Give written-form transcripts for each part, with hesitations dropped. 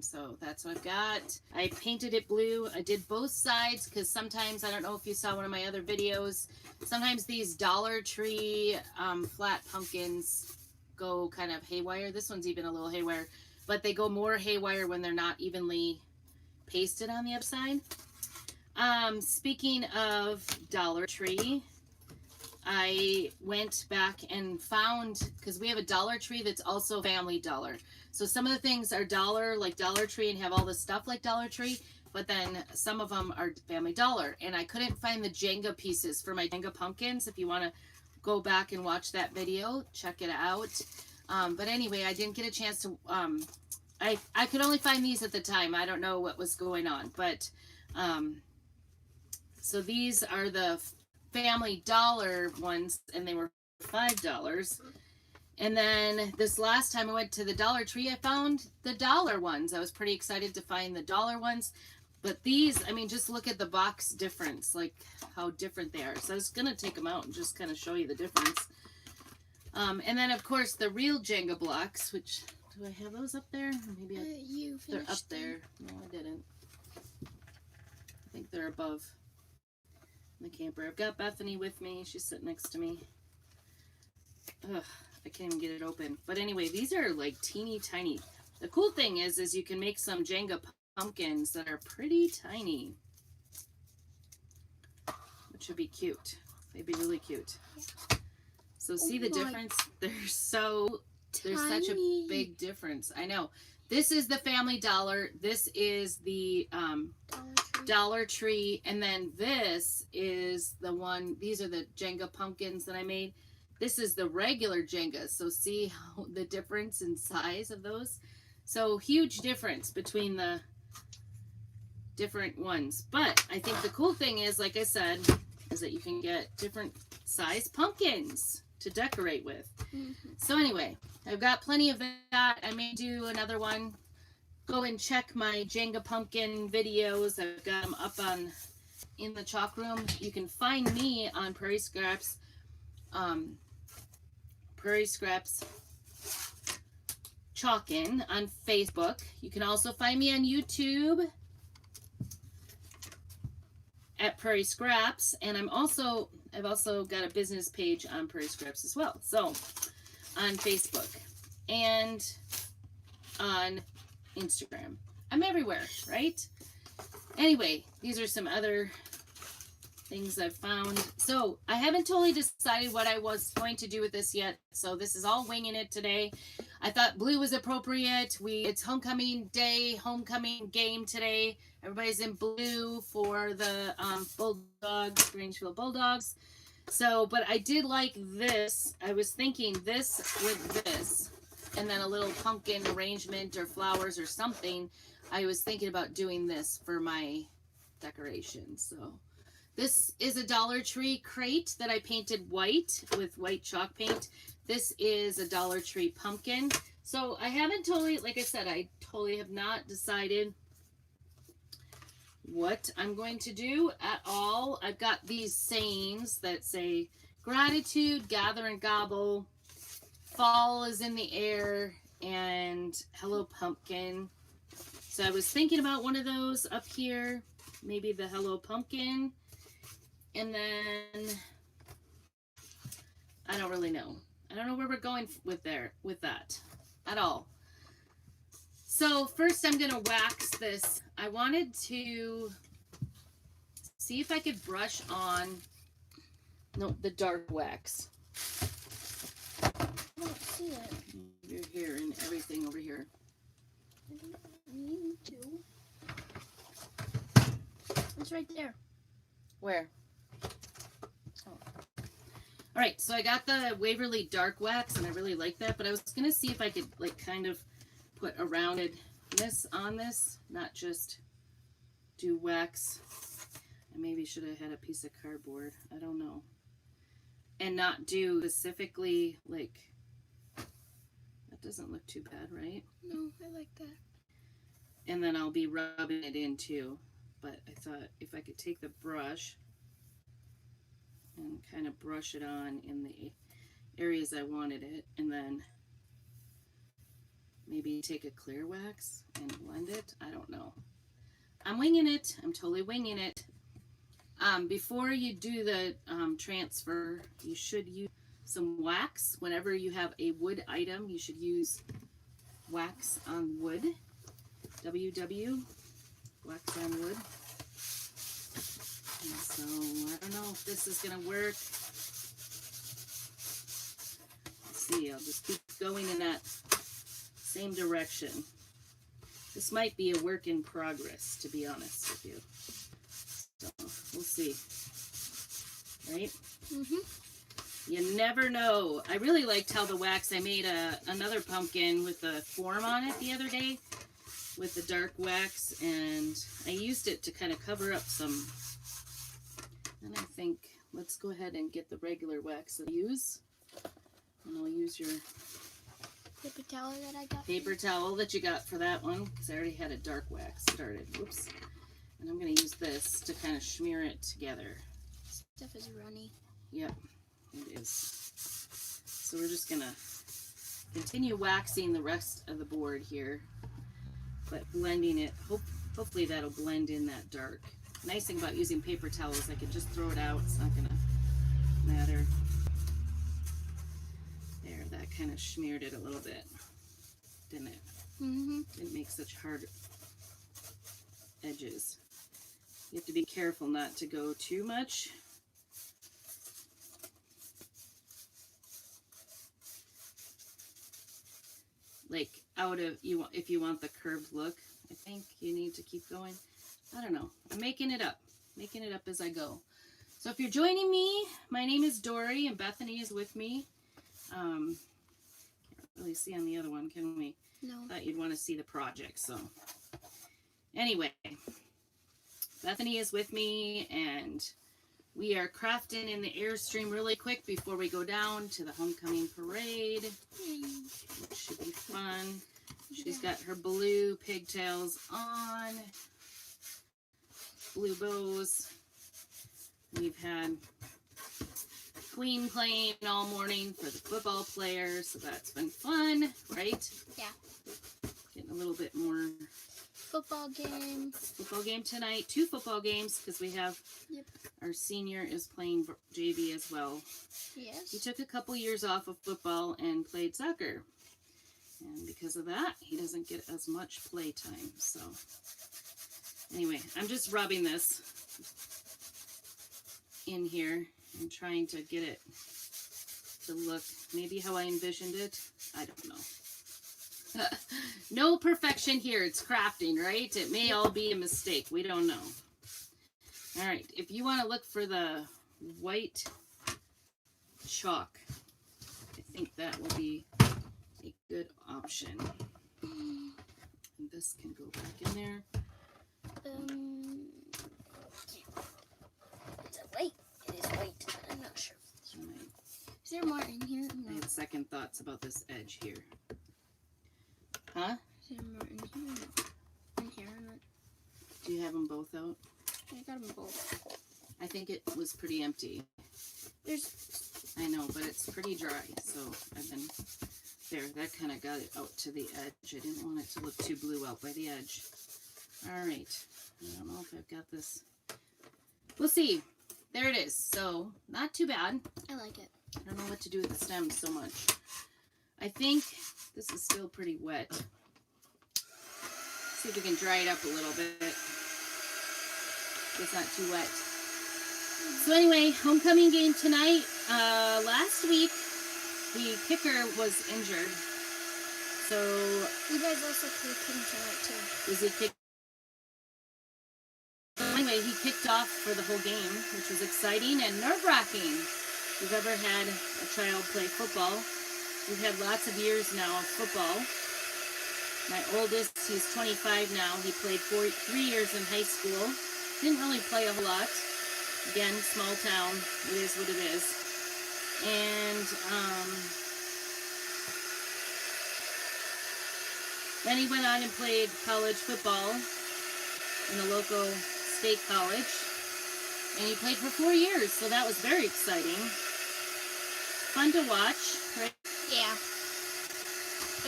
So that's what I've got. I painted it blue. I did both sides because sometimes, I don't know if you saw one of my other videos, sometimes these Dollar Tree flat pumpkins go kind of haywire. This one's even a little haywire, but they go more haywire when they're not evenly pasted on the upside. Speaking of Dollar Tree, I went back and found, because we have a Dollar Tree that's also Family Dollar. So some of the things are Dollar, like Dollar Tree, and have all the stuff like Dollar Tree, but then some of them are Family Dollar. And I couldn't find the Jenga pieces for my Jenga pumpkins. If you want to go back and watch that video, check it out. But anyway, I didn't get a chance to, I could only find these at the time. I don't know what was going on, but, so these are the Family Dollar ones, and they were $5. And then this last time I went to the Dollar Tree, I found the dollar ones. I was pretty excited to find the dollar ones. But these, I mean, just look at the box difference, like how different they are. So I was going to take them out and just kind of show you the difference. And then, of course, the real Jenga blocks, which, do I have those up there? Maybe they're up there. No, I didn't. I think they're above the camper. I've got Bethany with me. She's sitting next to me. Ugh, I can't even get it open. But anyway, these are like teeny tiny. The cool thing is you can make some Jenga pumpkins that are pretty tiny, which would be cute. They'd be really cute. So see the difference? There's such a big difference. I know. This is the Family Dollar. This is the Dollar Tree. And then this is the one, these are the Jenga pumpkins that I made. This is the regular Jenga. So see how the difference in size of those? So huge difference between the different ones. But I think the cool thing is, like I said, is that you can get different size pumpkins to decorate with. So anyway, I've got plenty of that. I may do another one. Go and check my Jenga pumpkin videos. I've got them up on in the chalk room. You can find me on Prairie Scraps Chalkin on Facebook. You can also find me on YouTube at Prairie Scraps, and I've also got a business page on Prairie Scraps as well. So on Facebook and on Instagram. I'm everywhere, right? Anyway, these are some other things I've found. So I haven't totally decided what I was going to do with this yet. So this is all winging it today. I thought blue was appropriate. It's homecoming day, homecoming game today. Everybody's in blue for the Bulldogs, Grangeville Bulldogs. So, but I did like this. I was thinking this with this, and then a little pumpkin arrangement or flowers or something. I was thinking about doing this for my decoration. So this is a Dollar Tree crate that I painted white with white chalk paint. This is a Dollar Tree pumpkin. So I haven't totally, like I said, I totally have not decided what I'm going to do at all. I've got these sayings that say gratitude, gather and gobble, fall is in the air, and hello pumpkin. So I was thinking about one of those up here, maybe the hello pumpkin. And then I don't really know. I don't know where we're going with that at all. So first I'm going to wax this. I wanted to see if I could brush on the dark wax. I don't see it. You're here and everything over here. I don't need to. It's right there. Where? Oh. All right, so I got the Waverly Dark Wax, and I really like that, but I was going to see if I could, like, kind of put a roundedness on this, not just do wax. I maybe should have had a piece of cardboard. I don't know. And not do specifically, like, that doesn't look too bad, right? No, I like that. And then I'll be rubbing it in, too. But I thought if I could take the brush and kind of brush it on in the areas I wanted it, and then maybe take a clear wax and blend it. I don't know. I'm winging it. I'm totally winging it. Before you do the transfer, you should use some wax. Whenever you have a wood item, you should use wax on wood. WW, wax on wood. And so, I don't know if this is going to work. Let's see, I'll just keep going in that same direction. This might be a work in progress, to be honest with you. So, we'll see. Right? Mm-hmm. You never know. I really liked how the wax, I made another pumpkin with a form on it the other day with the dark wax, and I used it to kind of cover up some. And I think, let's go ahead and get the regular wax that I use. And I'll use your Paper towel that I got. paper towel that you got for that one, because I already had a dark wax started. Whoops. And I'm going to use this to kind of smear it together. Stuff is runny. Yep, it is. So we're just going to continue waxing the rest of the board here, but blending it. Hopefully that'll blend in that dark. Nice thing about using paper towels is I can just throw it out. It's not going to matter. There, that kind of smeared it a little bit, didn't it? Mm-hmm. Didn't make such hard edges. You have to be careful not to go too much. Like out of if you want the curved look, I think you need to keep going. I don't know. I'm making it up as I go. So if you're joining me, my name is Dory and Bethany is with me. Can't really see on the other one, can we? No. Thought you'd want to see the project. So anyway, Bethany is with me, and we are crafting in the Airstream really quick before we go down to the homecoming parade, which should be fun. She's got her blue pigtails on, blue bows. We've had Queen playing all morning for the football players, so that's been fun, right? Yeah. Getting a little bit more Football game. football game tonight. 2 football games because we have our senior is playing JV as well. Yes. He took a couple years off of football and played soccer. And because of that, he doesn't get as much play time. So anyway, I'm just rubbing this in here and trying to get it to look maybe how I envisioned it. I don't know. No perfection here. It's crafting, right? It may all be a mistake. We don't know. All right. If you want to look for the white chalk, I think that will be a good option. And this can go back in there. Is it white? It is white. I'm not sure. Right. Is there more in here? I No. had second thoughts about this edge here. Huh? Is there more in here? No. In here, I'm not. Do you have them both out? I got them both. I think it was pretty empty. There's. I know, but it's pretty dry, so I've been there. That kind of got it out to the edge. I didn't want it to look too blue out by the edge. All right. I don't know if I've got this. We'll see. There it is. So not too bad. I like it. I don't know what to do with the stems so much. I think this is still pretty wet. See if we can dry it up a little bit. It's not too wet. So anyway, homecoming game tonight. Last week, the kicker was injured. So You guys also kicking tonight too. is he kicked? Anyway, he kicked off for the whole game, which was exciting and nerve-wracking. If you've ever had a child play football, we've had lots of years now of football. My oldest, he's 25 now. He played 3 years in high school. Didn't really play a whole lot. Again, small town. It is what it is. And then he went on and played college football in a local state college. And he played for 4 years, so that was very exciting. Fun to watch, right? Yeah.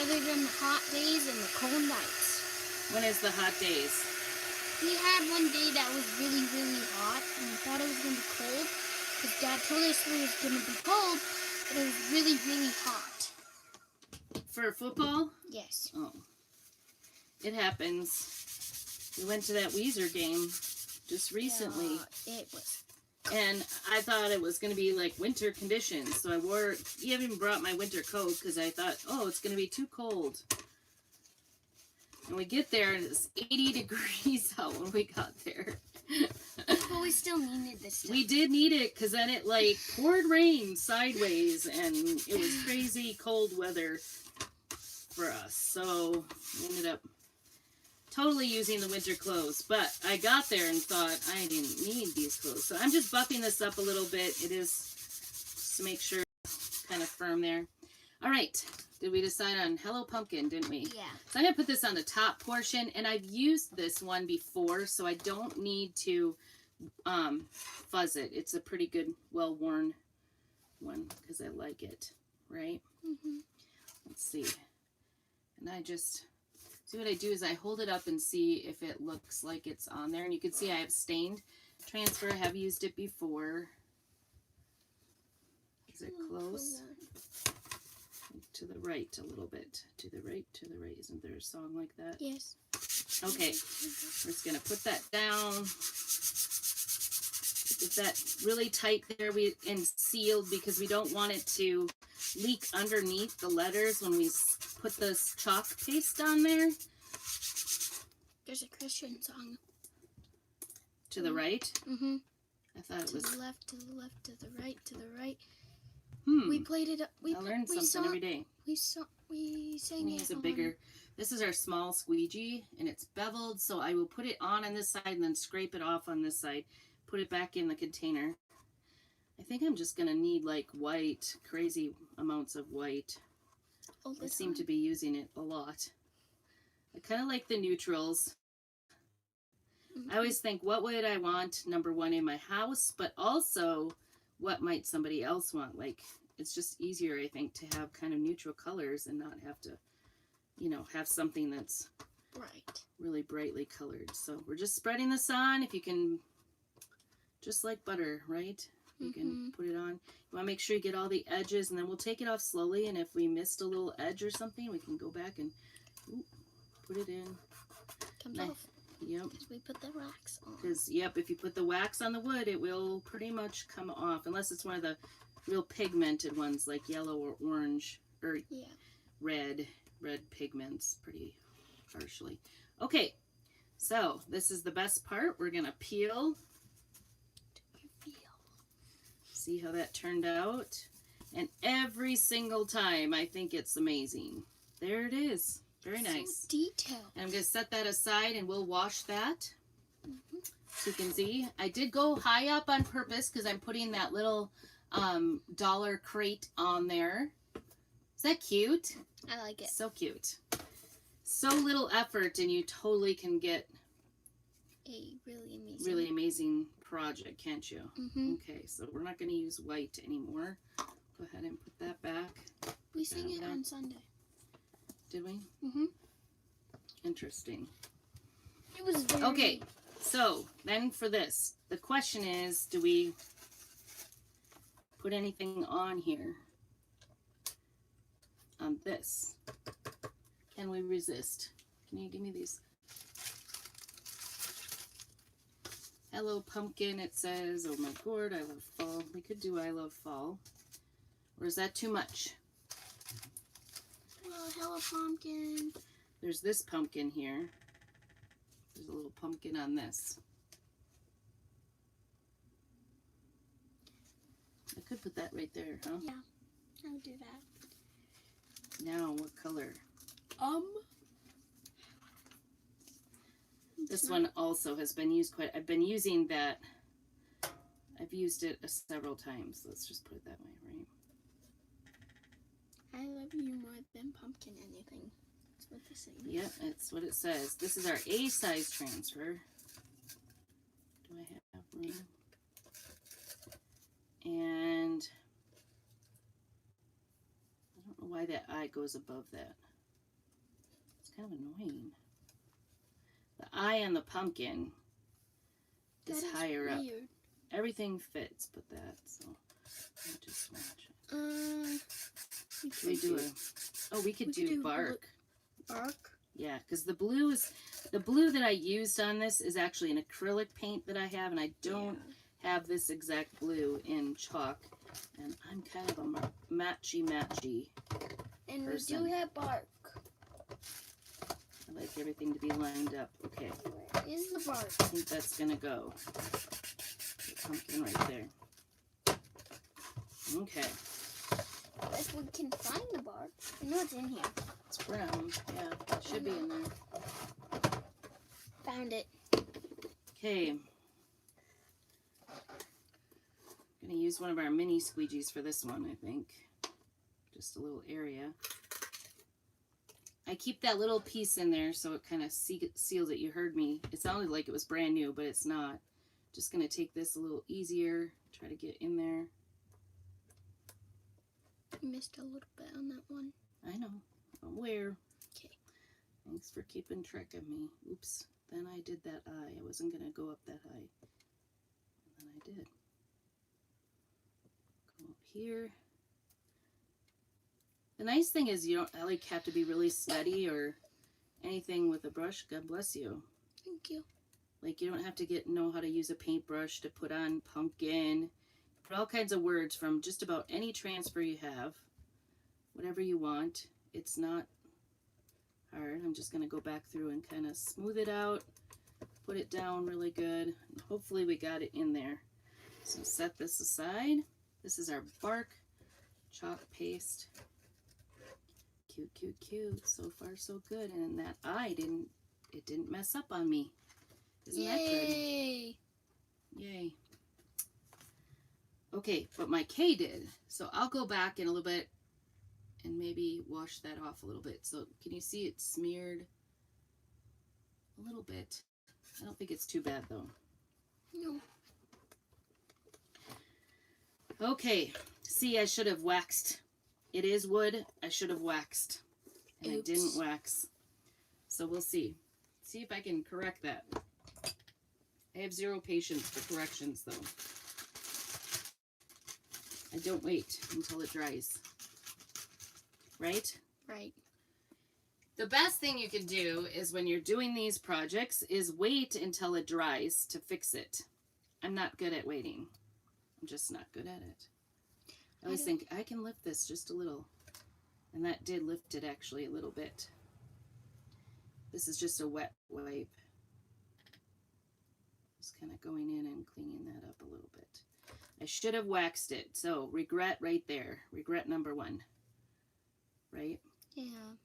Other than the hot days and the cold nights. When is the hot days? We had one day that was really, really hot, and we thought it was going to be cold. Because Dad told us it was going to be cold, but it was really, really hot. For football? Yes. Oh. It happens. We went to that Weezer game just recently. Yeah, it was. And I thought it was going to be like winter conditions. So I even brought my winter coat because I thought, oh, it's going to be too cold. And we get there and it's 80 degrees out when we got there. But we still needed this stuff. We did need it because then it like poured rain sideways and it was crazy cold weather for us. So we ended up totally using the winter clothes. But I got there and thought I didn't need these clothes. So I'm just buffing this up a little bit. It is just to make sure it's kind of firm there. All right. Did we decide on Hello Pumpkin, didn't we? Yeah. So I'm going to put this on the top portion, and I've used this one before, so I don't need to fuzz it. It's a pretty good, well-worn one because I like it, right? Mm-hmm. Let's see. And I just, see what I do is I hold it up and see if it looks like it's on there. And you can see I have stained transfer. I have used it before. Is it close? To the right a little bit. To the right, to the right. Isn't there a song like that? Yes. Okay. We're just going to put that down. Get that really tight there and sealed because we don't want it to leak underneath the letters when we put this chalk paste on there. There's a Christian song. To the right? Mm-hmm. I thought it To was... the left, to the left, to the right, to the right. Hmm. We played it. I learned something every day. We sang it. Use a bigger... This is our small squeegee, and it's beveled, so I will put it on this side and then scrape it off on this side. Put it back in the container. I think I'm just going to need, like, white, crazy amounts of white. I seem to be using it a lot. I kind of like the neutrals. Mm-hmm. I always think, what would I want, number one, in my house, but also... what might somebody else want? Like, it's just easier, I think, to have kind of neutral colors and not have to, you know, have something that's really brightly colored. So we're just spreading this on. If you can, just like butter, right? You can put it on. You want to make sure you get all the edges, and then we'll take it off slowly. And if we missed a little edge or something, we can go back and put it in. Comes off. Yep. Because we put the wax on. Because, yep, if you put the wax on the wood, it will pretty much come off. Unless it's one of the real pigmented ones, like yellow or orange, or red pigments, pretty harshly. Okay, so this is the best part. We're going to peel. See how that turned out? And every single time, I think it's amazing. There it is. Very nice. So detailed. And I'm going to set that aside and we'll wash that. So you can see, I did go high up on purpose because I'm putting that little dollar crate on there. Is that cute? I like it. So cute. So little effort and you totally can get a really amazing project, can't you? Mm-hmm. Okay, so we're not going to use white anymore. Go ahead and put that back. We sang it on Sunday. Did we? Mm-hmm. Interesting. It was very... Okay, so then for this, the question is, do we put anything on here? On this? Can we resist? Can you give me these? Hello Pumpkin, it says. Oh my god, I love fall. We could do I love fall. Or is that too much? Oh, hello pumpkin. There's this pumpkin here. There's a little pumpkin on this. I could put that right there, huh? Yeah, I'll do that. Now, what color? This one also has been used quite... I've been using that. I've used it several times. Let's just put it that way, right? I love you more than pumpkin anything. That's what they say. Yeah, that's what it says. This is our A size transfer. Do I have room? And I don't know why that I goes above that. It's kind of annoying. eye on the pumpkin is That is higher up. weird. Everything fits but that, so I'll just match it. We do we could do bark. Bark? Yeah, because the blue that I used on this is actually an acrylic paint that I have, and I don't have this exact blue in chalk. And I'm kind of a matchy. And person. we do have bark. I like everything to be lined up. Okay, Where is the bark? I think that's gonna go. The pumpkin right there. Okay, If we can find the bark. I know it's in here. it's brown. Yeah, it should be in there. Found it. Okay. Gonna use one of our mini squeegees for this one, I think. Just a little area. I keep that little piece in there so it kind of seals it. You heard me. It sounded like it was brand new, but it's not. Just gonna take this a little easier. Try to get in there. You missed a little bit on that one. I know. I'm aware. Okay. Thanks for keeping track of me. Oops. Then I did that eye. I wasn't gonna go up that high. And then I did. Go up here. The nice thing is you don't like have to be really steady or anything with a brush. God bless you. Thank you. Like you don't have to know how to use a paintbrush to put on pumpkin. Put all kinds of words from just about any transfer you have. Whatever you want. It's not hard. I'm just going to go back through and kind of smooth it out. Put it down really good. Hopefully we got it in there. So set this aside. This is our bark chalk paste. Cute. So far so good. And that eye didn't mess up on me. Isn't that good? Yay. Okay, but my K did. So I'll go back in a little bit and maybe wash that off a little bit. So can you see it smeared a little bit? I don't think it's too bad though. No. Okay, see, I should have waxed. It is wood. I should have waxed. And Oops. I didn't wax. So we'll see. See if I can correct that. I have zero patience for corrections though. I don't wait until it dries. Right? Right. The best thing you can do is when you're doing these projects is wait until it dries to fix it. I'm not good at waiting. I'm just not good at it. I always think I can lift this just a little. And that did lift it actually a little bit. This is just a wet wipe. Just kind of going in and cleaning that up a little bit. I should have waxed it. So regret right there. Regret number 1. Right? Yeah.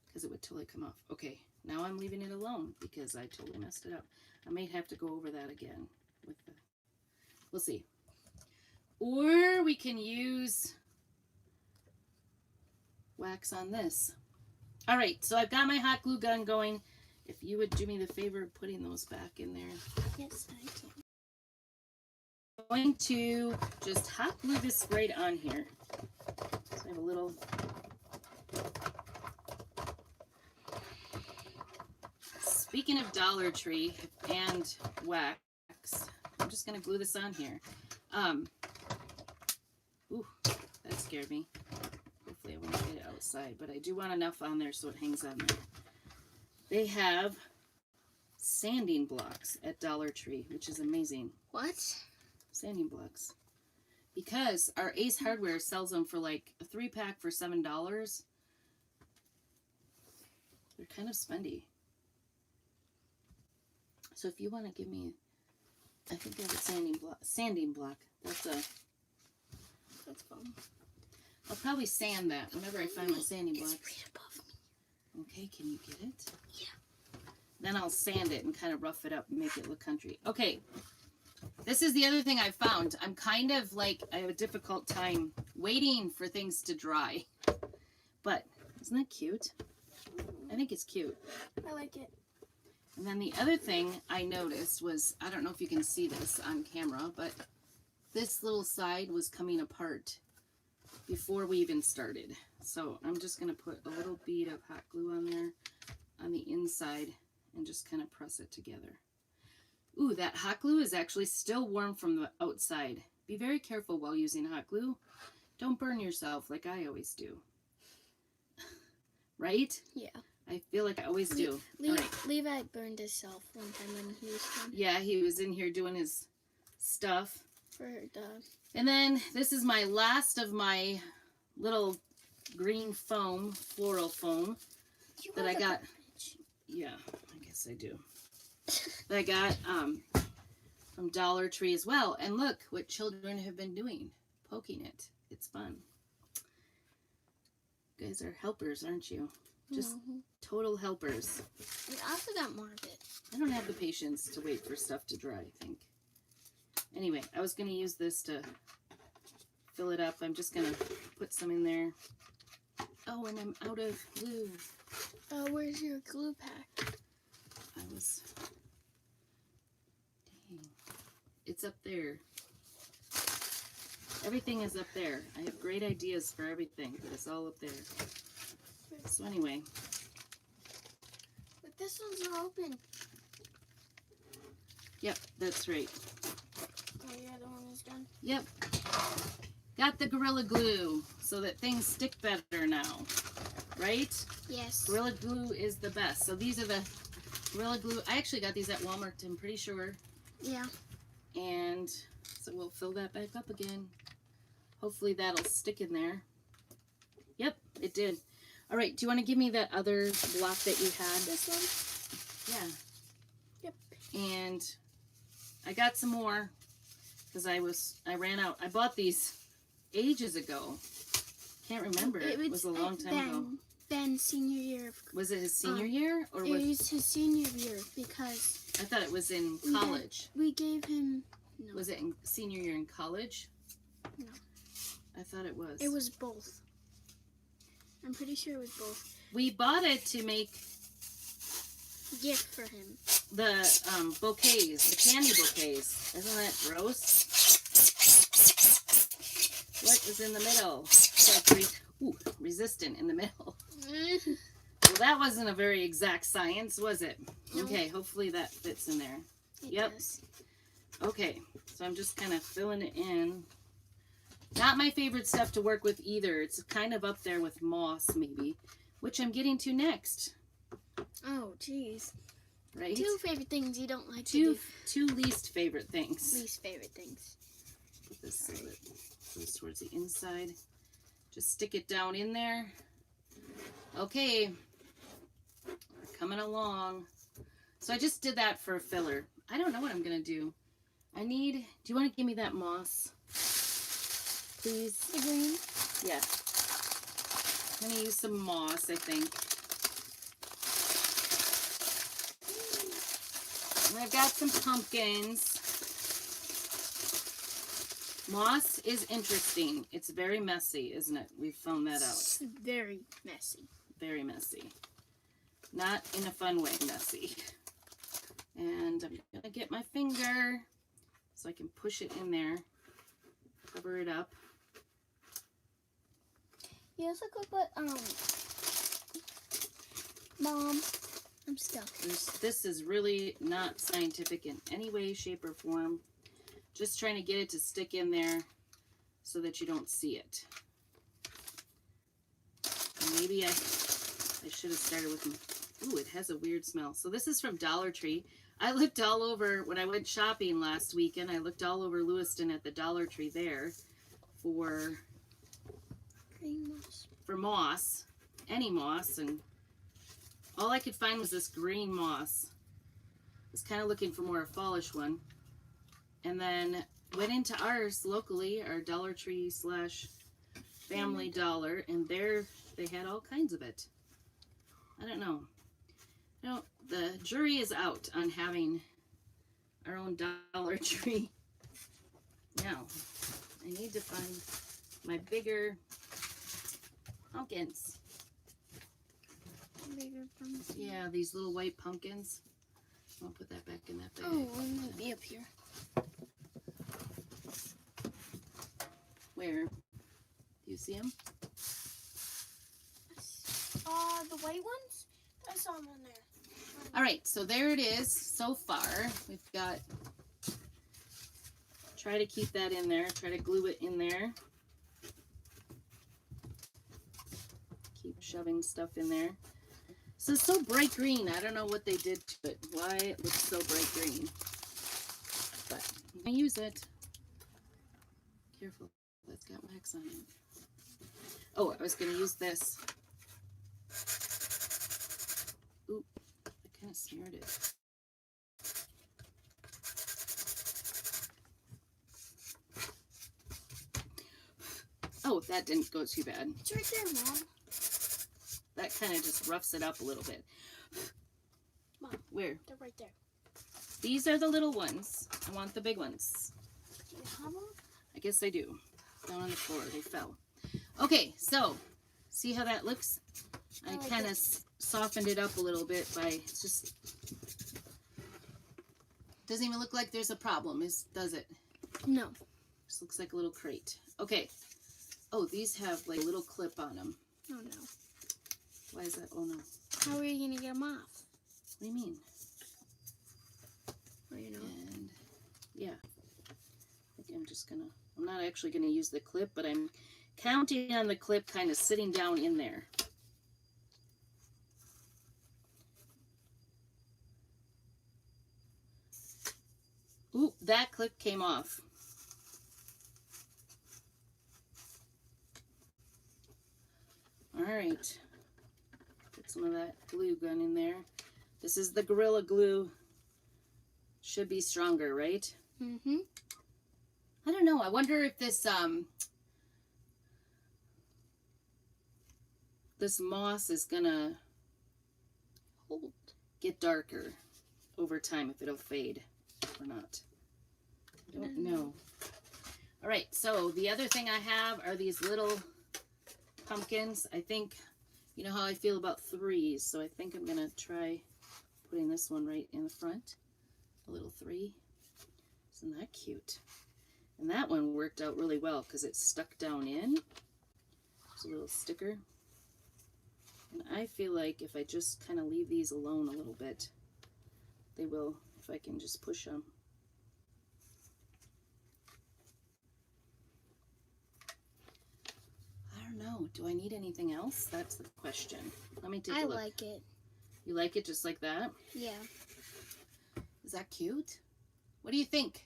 Because it would totally come off. Okay, now I'm leaving it alone because I totally messed it up. I may have to go over that again with the, we'll see. Or we can use wax on this. All right, so I've got my hot glue gun going. If you would do me the favor of putting those back in there. Yes, I can. I'm going to just hot glue this right on here. So I have a little Speaking of Dollar Tree and wax, I'm just going to glue this on here. Ooh, that scared me. Hopefully I won't get it outside, but I do want enough on there so it hangs on there. They have sanding blocks at Dollar Tree, which is amazing. What? Sanding blocks. Because our Ace Hardware sells them for like a 3-pack for $7. They're kind of spendy. So if you want to give me, I think I have a sanding block. That's fun. I'll probably sand that whenever I find my sanding blocks. It's right above me. Okay, can you get it? Yeah. Then I'll sand it and kind of rough it up and make it look country. Okay. This is the other thing I found. I'm kind of like, I have a difficult time waiting for things to dry. But isn't that cute? I think it's cute. I like it. And then the other thing I noticed was, I don't know if you can see this on camera, but this little side was coming apart before we even started. So I'm just going to put a little bead of hot glue on there on the inside and just kind of press it together. Ooh, that hot glue is actually still warm from the outside. Be very careful while using hot glue. Don't burn yourself like I always do. Right? Yeah. I feel like I always do. All right. Levi burned himself one time when he was done. Yeah, he was in here doing his stuff. For the... And then this is my last of my little green foam, floral foam that I got. Yeah, I guess I do. That I got from Dollar Tree as well. And look what children have been doing, poking it. It's fun. You guys are helpers, aren't you? Just total helpers. We also got more of it. I don't have the patience to wait for stuff to dry, I think. Anyway, I was going to use this to fill it up. I'm just going to put some in there. Oh, and I'm out of glue. Where's your glue pack? Dang. It's up there. Everything is up there. I have great ideas for everything, but it's all up there. So anyway. But this one's not open. Yep, that's right. Oh, yeah, the one is done. Yep. Got the Gorilla Glue so that things stick better now. Right? Yes. Gorilla Glue is the best. So these are the Gorilla Glue. I actually got these at Walmart, I'm pretty sure. Yeah. And so we'll fill that back up again. Hopefully that'll stick in there. Yep, it did. All right, do you want to give me that other block that you had? This one? Yeah. Yep. And I got some more because I ran out. I bought these ages ago. Can't remember. It was a long time ago. Ben's senior year. Was it his senior year? Or it was his senior year because... I thought it was in college. We gave him... No. Was it in senior year in college? No. I thought it was. It was both. I'm pretty sure it was both. We bought it to make gift for him. The bouquets, the candy bouquets. Isn't that gross? What is in the middle? It's like resistant in the middle. Well, that wasn't a very exact science, was it? No. Okay, hopefully that fits in there. It Yep. does. Okay, so I'm just kind of filling it in. Not my favorite stuff to work with either. It's kind of up there with moss, maybe, which I'm getting to next. Oh, jeez. Right? Two favorite things you don't like to do. Two least favorite things. Least favorite things. Put this so that it goes towards the inside. Just stick it down in there. Okay. We're coming along. So I just did that for a filler. I don't know what I'm going to do. Do you want to give me that moss? Please? The green? Yeah. I'm going to use some moss, I think. And I've got some pumpkins. Moss is interesting. It's very messy, isn't it? We've found that out. It's very messy. Very messy. Not in a fun way messy. And I'm going to get my finger so I can push it in there. Cover it up. You also could put, Mom, I'm stuck. This is really not scientific in any way, shape, or form. Just trying to get it to stick in there so that you don't see it. And maybe I should have started with, ooh, it has a weird smell. So this is from Dollar Tree. I looked all over, when I went shopping last weekend, I looked all over Lewiston at the Dollar Tree there for Green moss. For moss, any moss, and all I could find was this green moss. I was kind of looking for more a fallish one. And then went into ours locally, our Dollar Tree / Family Dollar, and there they had all kinds of it. I don't know. The jury is out on having our own Dollar Tree. Now, I need to find my bigger pumpkins. Bigger pumpkin. Yeah, these little white pumpkins. I'll put that back in that bag. Oh, it might be up here. Where? Do you see them? The white ones? I saw them in there. All right, so there it is so far. We've got, try to keep that in there, try to glue it in there. Keep shoving stuff in there. So it's so bright green. I don't know what they did to it, why it looks so bright green. But I'm gonna use it. Careful, that's got wax on it. Oh, I was gonna use this. Oop, I kind of smeared it. Oh, that didn't go too bad. It's right there, Mom. That kind of just roughs it up a little bit. Mom, where? they're right there. These are the little ones. I want the big ones. Do you have them? I guess I do. Down on the floor, they fell. Okay, so see how that looks? I like kind of it. softened it up a little bit by, it's just, doesn't even look like there's a problem, does it? No. Just looks like a little crate. Okay. Oh, these have like a little clip on them. Oh no. Why is that? Oh no. How are you gonna get them off? What do you mean? Well, you know. And yeah, I think I'm just gonna, I'm not actually gonna use the clip, but I'm counting on the clip kind of sitting down in there. Ooh, that clip came off. All right, put some of that glue gun in there. This is the Gorilla Glue. Should be stronger, right? Mm-hmm. I don't know. I wonder if this this moss is gonna get darker over time, if it'll fade or not. I don't know. All right, so the other thing I have are these little pumpkins. I think, you know how I feel about threes, so I think I'm gonna try putting this one right in the front. A little 3. Isn't that cute? And that one worked out really well because it stuck down in. There's a little sticker. And I feel like if I just kind of leave these alone a little bit, they will, if I can just push them. I don't know. Do I need anything else? That's the question. Let me take a look. I like it. You like it just like that? Yeah. Is that cute? What do you think?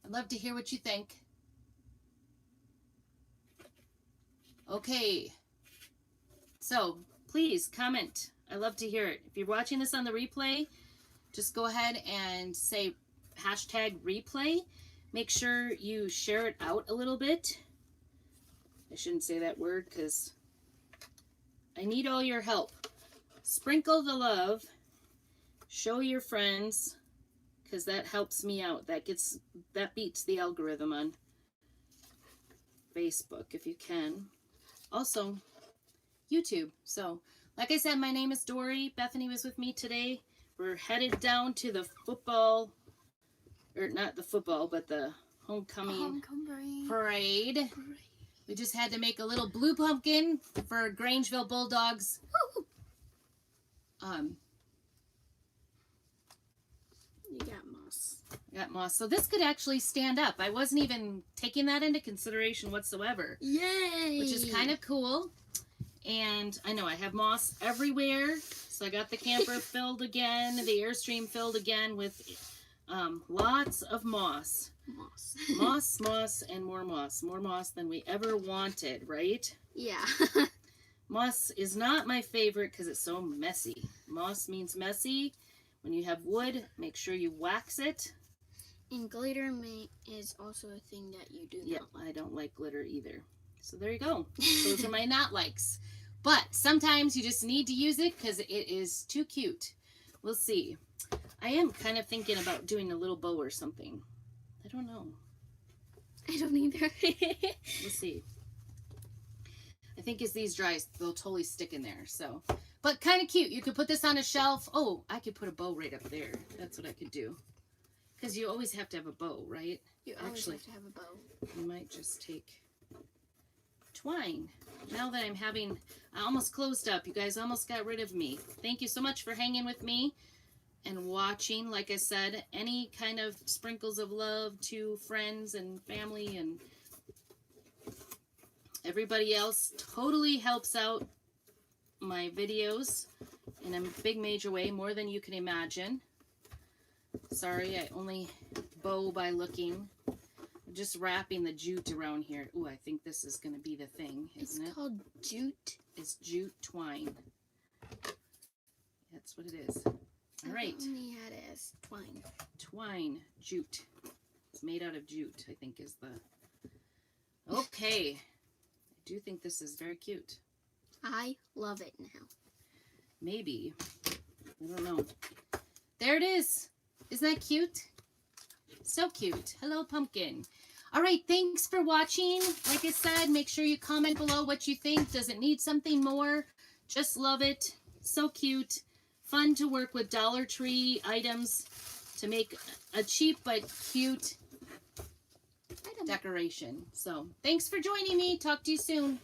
I'd love to hear what you think. Okay. So, please comment. I love to hear it. If you're watching this on the replay, just go ahead and say #replay. Make sure you share it out a little bit. I shouldn't say that word because I need all your help. Sprinkle the love. Show your friends, because that helps me out. That beats the algorithm on Facebook if you can. Also, YouTube. So, like I said, my name is Dory. Bethany was with me today. We're headed down to the football, or not the football, but the homecoming parade. We just had to make a little blue pumpkin for Grangeville Bulldogs. You got moss. Got moss. So this could actually stand up. I wasn't even taking that into consideration whatsoever. Yay! Which is kind of cool. And I know I have moss everywhere. So I got the camper filled again, the Airstream filled again with lots of moss. Moss. Moss, and more moss. More moss than we ever wanted, right? Yeah. Moss is not my favorite because it's so messy. Moss means messy. When you have wood, make sure you wax it. And glitter is also a thing that you do Yeah, not like. I don't like glitter either. So there you go. Those are my not likes. But sometimes you just need to use it because it is too cute. We'll see. I am kind of thinking about doing a little bow or something. I don't know. I don't either. We'll see. I think as these dry, they'll totally stick in there. So, but kind of cute. You could put this on a shelf. Oh, I could put a bow right up there. That's what I could do. Because you always have to have a bow, right? You always have to have a bow. You might just take twine. Now that I almost closed up. You guys almost got rid of me. Thank you so much for hanging with me. and watching. Like I said, any kind of sprinkles of love to friends and family and everybody else totally helps out my videos in a big major way, more than you can imagine. Sorry, I only bow by looking. I'm just wrapping the jute around here. Ooh, I think this is going to be the thing, isn't it? It's called jute. It's jute twine. That's what it is. All right. I only had it as twine. Twine, jute. It's made out of jute, I think is the... Okay. I do think this is very cute. I love it now. Maybe. I don't know. There it is. Isn't that cute? So cute. Hello, pumpkin. All right, thanks for watching. Like I said, make sure you comment below what you think. Does it need something more? Just love it. So cute. Fun to work with Dollar Tree items to make a cheap but cute decoration. So thanks for joining me. Talk to you soon.